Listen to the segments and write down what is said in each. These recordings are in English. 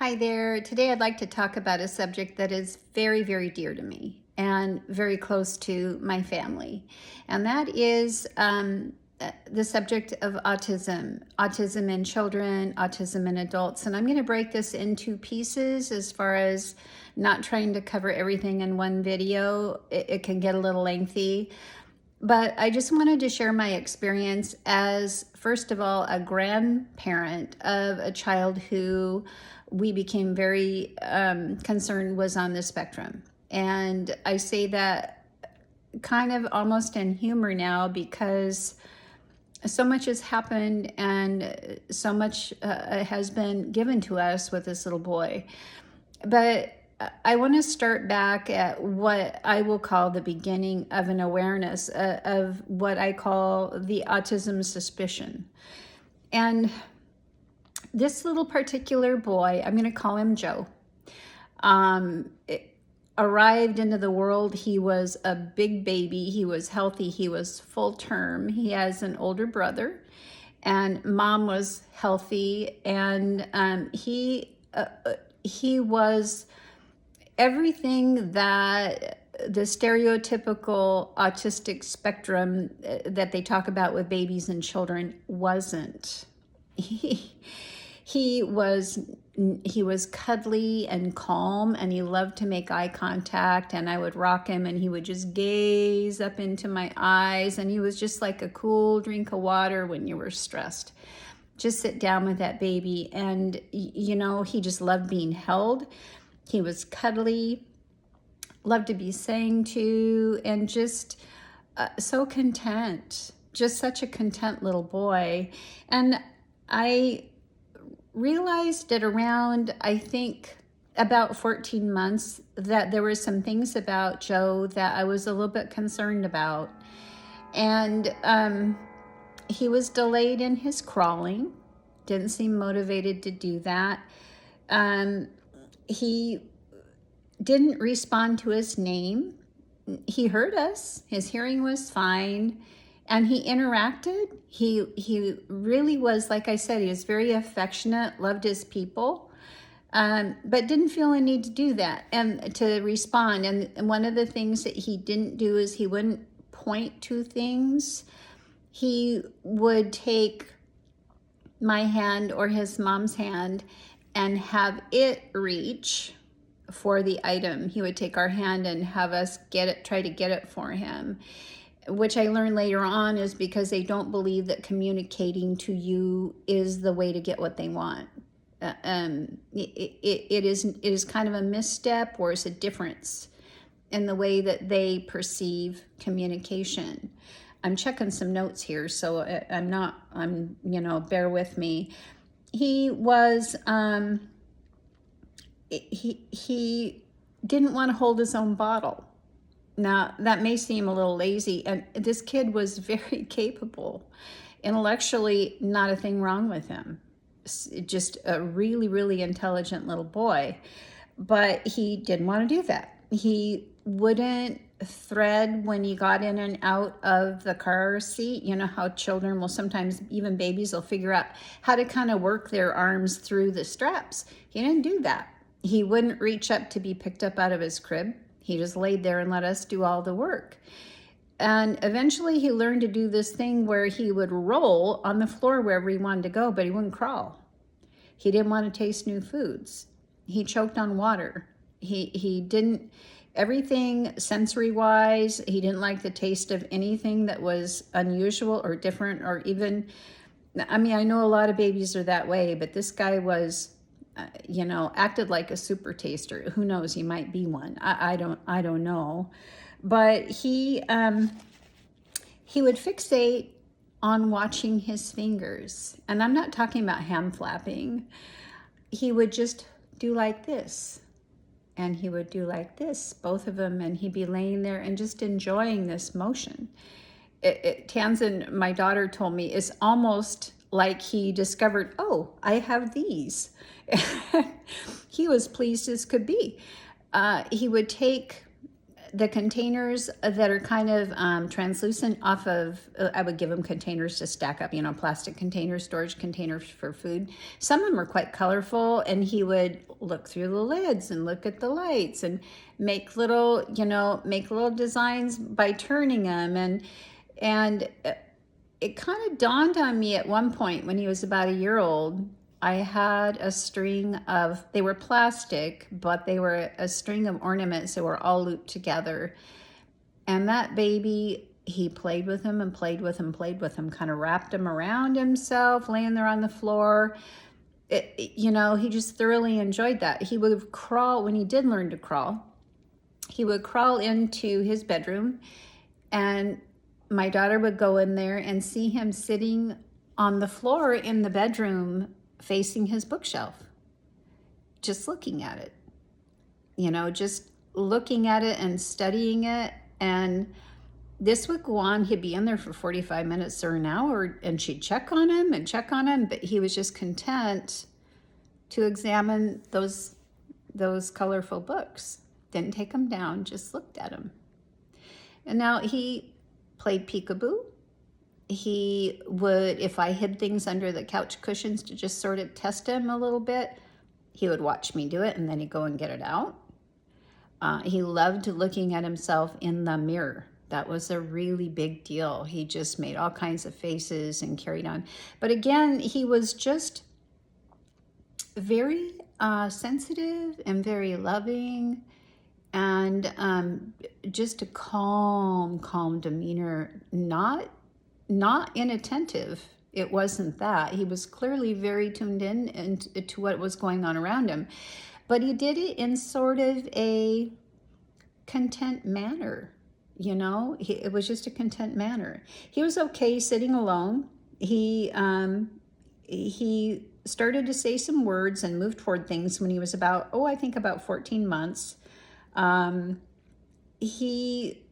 Hi there. Today I'd like to talk about a subject that is very, very dear to me and very close to my family. And that is the subject of autism, autism in children, autism in adults. And I'm going to break this into pieces as far as not trying to cover everything in one video. It can get a little lengthy. But I just wanted to share my experience as, first of all, a grandparent of a child who we became very concerned was on the spectrum. And I say that kind of almost in humor now because so much has happened and so much has been given to us with this little boy. But I want to start back at what I will call the beginning of an awareness of what I call the autism suspicion. And this little particular boy, I'm going to call him Joe, arrived into the world. He was a big baby. He was healthy. He was full term. He has an older brother, and mom was healthy. And he was everything that the stereotypical autistic spectrum that they talk about with babies and children wasn't. He was cuddly and calm, and he loved to make eye contact, and I would rock him and he would just gaze up into my eyes, and he was just like a cool drink of water when you were stressed. Just sit down with that baby, and he just loved being held. He was cuddly, loved to be sang to, and just so content, just such a content little boy. And I realized at around, I think, about 14 months that there were some things about Joe that I was a little bit concerned about. And he was delayed in his crawling, didn't seem motivated to do that. He didn't respond to his name. He heard us. His hearing was fine. And he interacted. He really was, like I said, he was very affectionate, loved his people, but didn't feel a need to do that and to respond. And one of the things that he didn't do is he wouldn't point to things. He would take my hand or his mom's hand and have it reach for the item. He would take our hand and have us try to get it for him, which I learned later on is because they don't believe that communicating to you is the way to get what they want. It is kind of a misstep, or it's a difference in the way that they perceive communication. I'm checking some notes here, so bear with me. He was, he didn't want to hold his own bottle. Now, that may seem a little lazy, and this kid was very capable. Intellectually, not a thing wrong with him. Just a really, really intelligent little boy. But he didn't want to do that. He wouldn't thread when he got in and out of the car seat. You know how children will sometimes, even babies, will figure out how to kind of work their arms through the straps. He didn't do that. He wouldn't reach up to be picked up out of his crib. He just laid there and let us do all the work. And eventually he learned to do this thing where he would roll on the floor wherever he wanted to go, but he wouldn't crawl. He didn't want to taste new foods. He choked on water. He didn't, everything sensory-wise, he didn't like the taste of anything that was unusual or different, or even, I know a lot of babies are that way, but this guy was, acted like a super taster. Who knows? He might be one. I don't know. But he would fixate on watching his fingers. And I'm not talking about hand flapping. He would just do like this. And he would do like this, both of them. And he'd be laying there and just enjoying this motion. Tanzan, my daughter, told me, it's almost like he discovered, oh, I have these. He was pleased as could be. He would take the containers that are kind of translucent off of, I would give him containers to stack up, plastic containers, storage containers for food. Some of them are quite colorful, and he would look through the lids and look at the lights and make little, make little designs by turning them. And it kind of dawned on me at one point when he was about a year old. I had a string of, they were plastic, but they were a string of ornaments that were all looped together. And that baby, he played with them and played with them, kind of wrapped them around himself, laying there on the floor. He just thoroughly enjoyed that. He would crawl, when he did learn to crawl, he would crawl into his bedroom, and my daughter would go in there and see him sitting on the floor in the bedroom facing his bookshelf, just looking at it, just looking at it and studying it. And this would go on. He'd be in there for 45 minutes or an hour, and she'd check on him, but he was just content to examine those colorful books. Didn't take them down, just looked at them. And now he played peekaboo. He would, if I hid things under the couch cushions to just sort of test him a little bit, he would watch me do it, and then he'd go and get it out. He loved looking at himself in the mirror. That was a really big deal. He just made all kinds of faces and carried on. But again, he was just very sensitive and very loving, and just a calm demeanor, not inattentive. It wasn't that. He was clearly very tuned in to what was going on around him, but he did it in sort of a content manner. It was just a content manner. He was okay sitting alone. He started to say some words and move toward things when he was about 14 months. He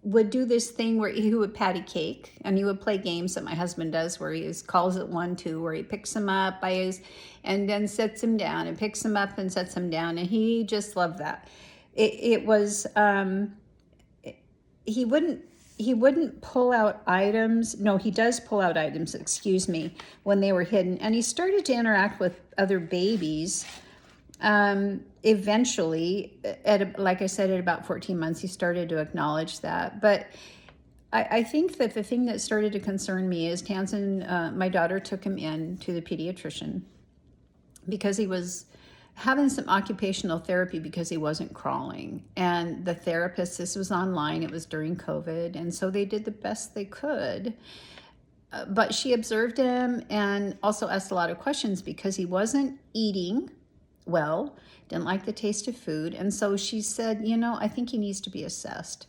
would do this thing where he would patty cake, and he would play games that my husband does, where he calls it 1, 2, where he picks him up and then sets him down, and picks him up and sets him down, and he just loved that. It was he wouldn't pull out items. No, he does pull out items, excuse me, when they were hidden, and he started to interact with other babies. Eventually, like I said, at about 14 months, he started to acknowledge that. But I think that the thing that started to concern me is Tansen, my daughter, took him in to the pediatrician because he was having some occupational therapy because he wasn't crawling. And the therapist, this was online, it was during COVID, and so they did the best they could. But she observed him and also asked a lot of questions because he wasn't eating well, didn't like the taste of food. And so she said, I think he needs to be assessed.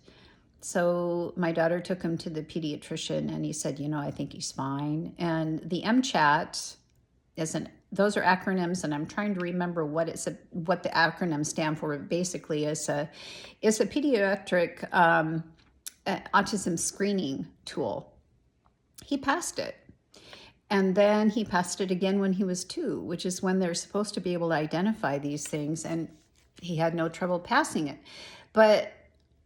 So my daughter took him to the pediatrician, and he said, I think he's fine. And the MCHAT those are acronyms, and I'm trying to remember what the acronyms stand for. Basically, it's a pediatric autism screening tool. He passed it. And then he passed it again when he was 2, which is when they're supposed to be able to identify these things, and he had no trouble passing it. But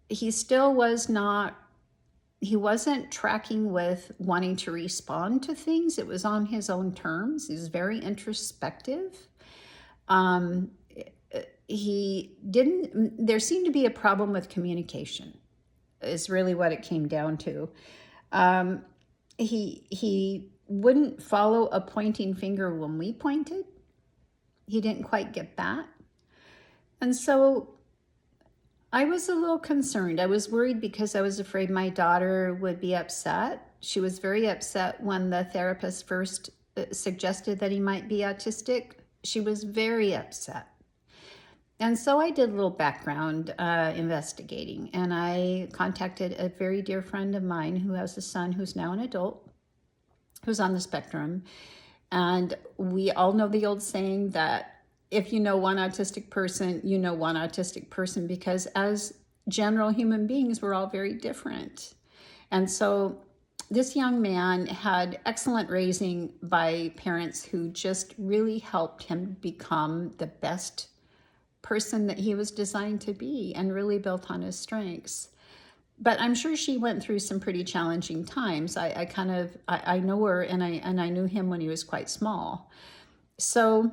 he still wasn't tracking with wanting to respond to things. It was on his own terms. He was very introspective. There seemed to be a problem with communication, is really what it came down to. He wouldn't follow a pointing finger when we pointed. He didn't quite get that. And so I was a little concerned. I was worried because I was afraid my daughter would be upset. She was very upset when the therapist first suggested that he might be autistic. She was very upset. And so I did a little background investigating, and I contacted a very dear friend of mine who has a son who's now an adult, who's on the spectrum. And we all know the old saying that if you know one autistic person, you know one autistic person, because as general human beings, we're all very different. And so this young man had excellent raising by parents who just really helped him become the best person that he was designed to be and really built on his strengths. But I'm sure she went through some pretty challenging times. I know her, and I knew him when he was quite small. So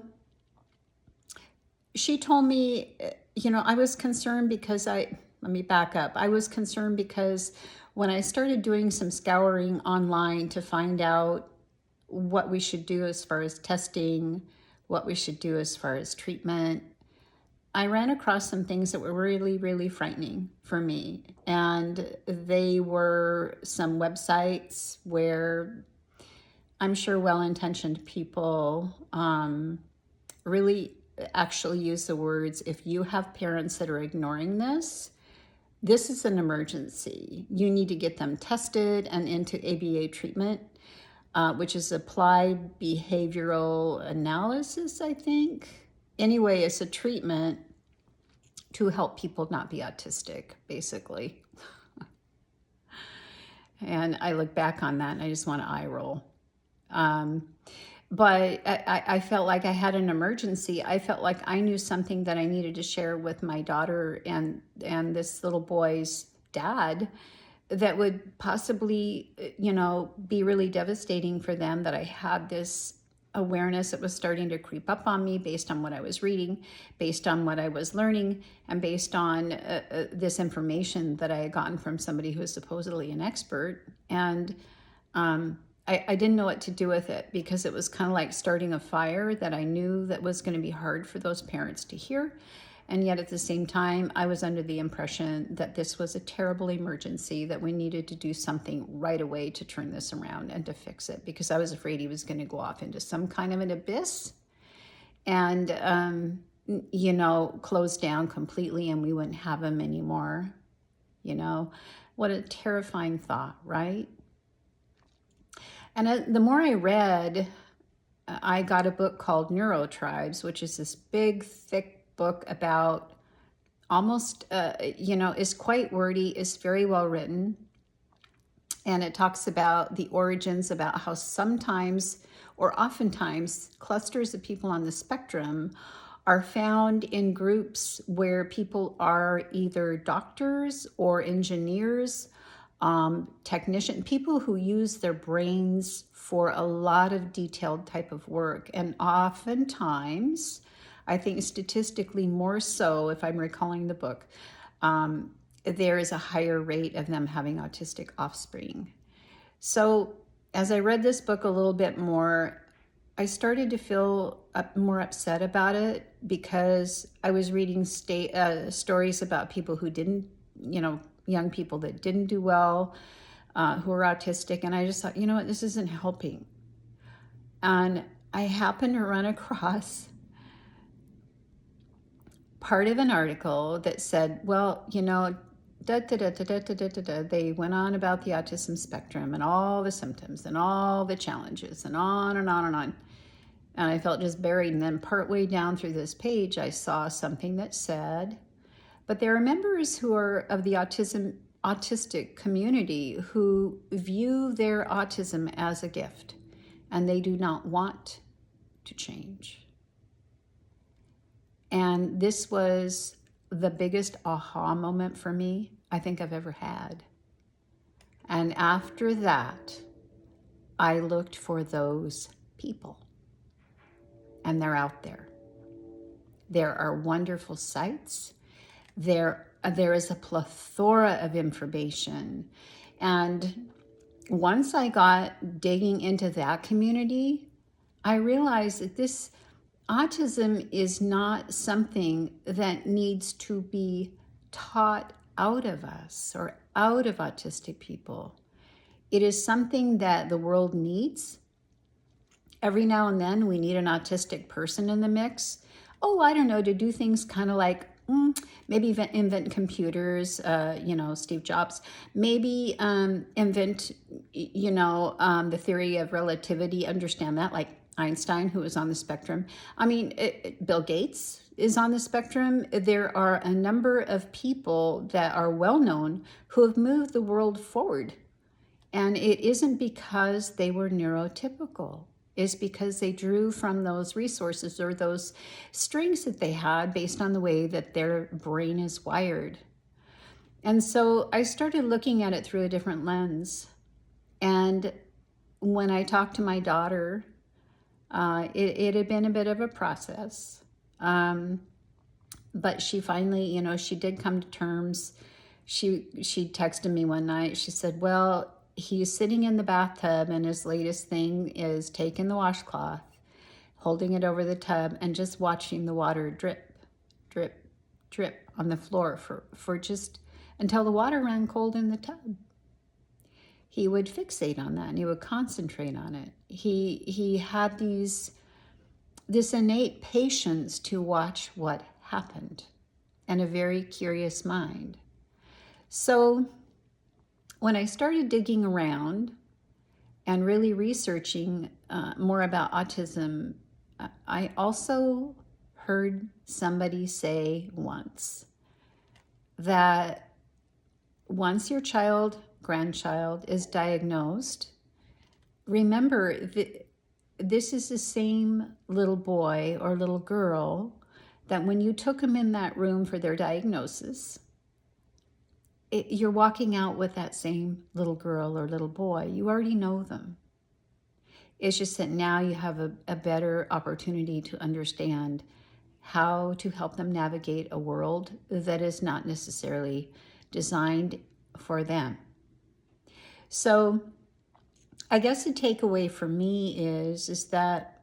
she told me, I was concerned because let me back up. I was concerned because when I started doing some scouring online to find out what we should do as far as testing, what we should do as far as treatment, I ran across some things that were really, really frightening for me. And they were some websites where I'm sure well-intentioned people really actually use the words, if you have parents that are ignoring this, this is an emergency. You need to get them tested and into ABA treatment, which is applied behavioral analysis, I think. Anyway, it's a treatment to help people not be autistic, basically. And I look back on that and I just want to eye roll. But I felt like I had an emergency. I felt like I knew something that I needed to share with my daughter and this little boy's dad that would possibly, be really devastating for them, that I had this awareness that was starting to creep up on me based on what I was reading, based on what I was learning, and based on this information that I had gotten from somebody who was supposedly an expert. And I didn't know what to do with it, because it was kind of like starting a fire that I knew that was going to be hard for those parents to hear. And yet at the same time, I was under the impression that this was a terrible emergency, that we needed to do something right away to turn this around and to fix it, because I was afraid he was going to go off into some kind of an abyss and, close down completely, and we wouldn't have him anymore. What a terrifying thought, right? And the more I read, I got a book called Neurotribes, which is this big, thick book about almost, is quite wordy, is very well written. And it talks about the origins, about how sometimes or oftentimes clusters of people on the spectrum are found in groups where people are either doctors or engineers, technician, people who use their brains for a lot of detailed type of work. And oftentimes, I think statistically more so, if I'm recalling the book, there is a higher rate of them having autistic offspring. So as I read this book a little bit more, I started to feel more upset about it, because I was reading stories about people who didn't, young people that didn't do well, who were autistic. And I just thought, this isn't helping. And I happened to run across part of an article that said, well, they went on about the autism spectrum and all the symptoms and all the challenges and on and on and on. And I felt just buried. And then partway down through this page, I saw something that said, but there are members who are of the autistic community who view their autism as a gift, and they do not want to change. And this was the biggest aha moment for me I think I've ever had. And after that, I looked for those people. And they're out there. There are wonderful sites. There is a plethora of information. And once I got digging into that community, I realized that this autism is not something that needs to be taught out of us or out of autistic people. It is something that the world needs. Every now and then we need an autistic person in the mix. Oh, I don't know, to do things kind of like maybe invent computers, Steve Jobs. Maybe invent, the theory of relativity, understand that, like Einstein, who is on the spectrum. I mean, Bill Gates is on the spectrum. There are a number of people that are well known who have moved the world forward. And it isn't because they were neurotypical. is because they drew from those resources or those strengths that they had based on the way that their brain is wired. And so I started looking at it through a different lens. And when I talked to my daughter, it had been a bit of a process. But she finally, she did come to terms. She texted me one night. She said, well, he's sitting in the bathtub and his latest thing is taking the washcloth, holding it over the tub and just watching the water drip, drip, drip on the floor for just until the water ran cold in the tub. He would fixate on that and he would concentrate on it. He had this innate patience to watch what happened and a very curious mind. So when I started digging around and really researching more about autism, I also heard somebody say once that once your grandchild is diagnosed, remember that this is the same little boy or little girl that when you took them in that room for their diagnosis, you're walking out with that same little girl or little boy. You already know them. It's just that now you have a better opportunity to understand how to help them navigate a world that is not necessarily designed for them. So I guess the takeaway for me is that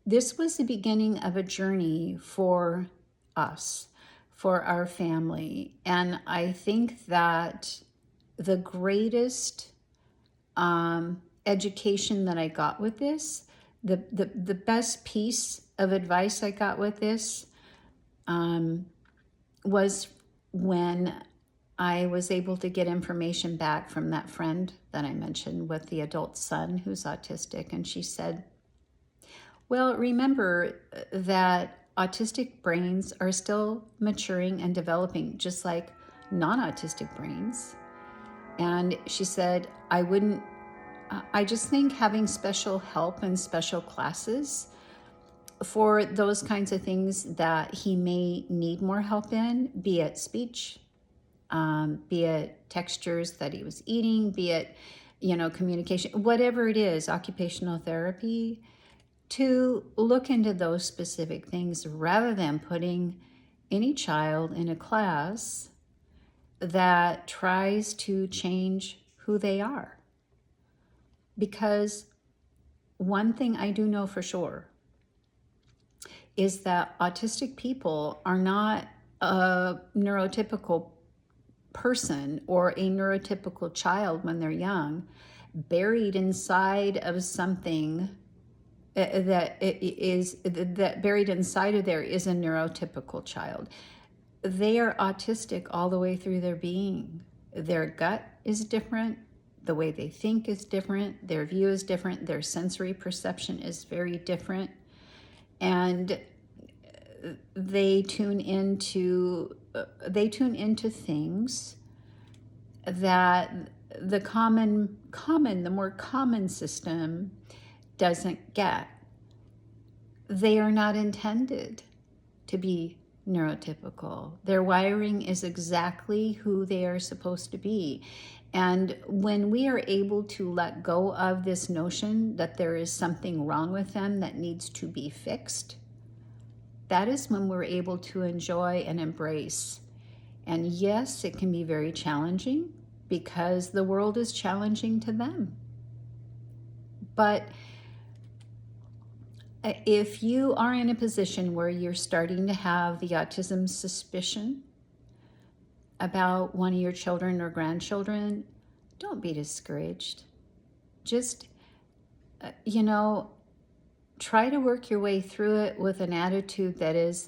this was the beginning of a journey for us, for our family. And I think that the greatest education that I got with this, the best piece of advice I got with this was when I was able to get information back from that friend that I mentioned with the adult son who's autistic. And she said, well, remember that autistic brains are still maturing and developing just like non-autistic brains. And she said, I just think having special help and special classes for those kinds of things that he may need more help in, be it speech, be it textures that he was eating, be it, communication, whatever it is, occupational therapy, to look into those specific things rather than putting any child in a class that tries to change who they are. Because one thing I do know for sure is that autistic people are not a neurotypical person or a neurotypical child when they're young, buried inside of something that buried inside of there is a neurotypical child. They are autistic all the way through their being. Their gut is different. The way they think is different. Their view is different. Their sensory perception is very different. And they tune into things that the more common system doesn't get. They are not intended to be neurotypical. Their wiring is exactly who they are supposed to be. And when we are able to let go of this notion that there is something wrong with them that needs to be fixed, that is when we're able to enjoy and embrace. And yes, it can be very challenging because the world is challenging to them. But if you are in a position where you're starting to have the autism suspicion about one of your children or grandchildren, don't be discouraged. Just, try to work your way through it with an attitude that is,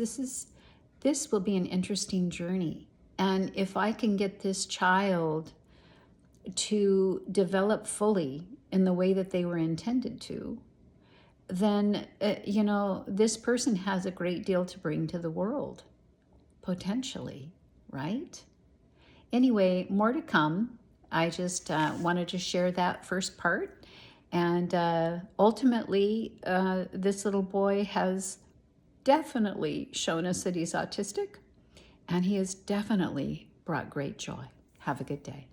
this will be an interesting journey. And if I can get this child to develop fully in the way that they were intended to, then, this person has a great deal to bring to the world, potentially, right? Anyway, more to come. I just wanted to share that first part. And ultimately, this little boy has definitely shown us that he's autistic, and he has definitely brought great joy. Have a good day.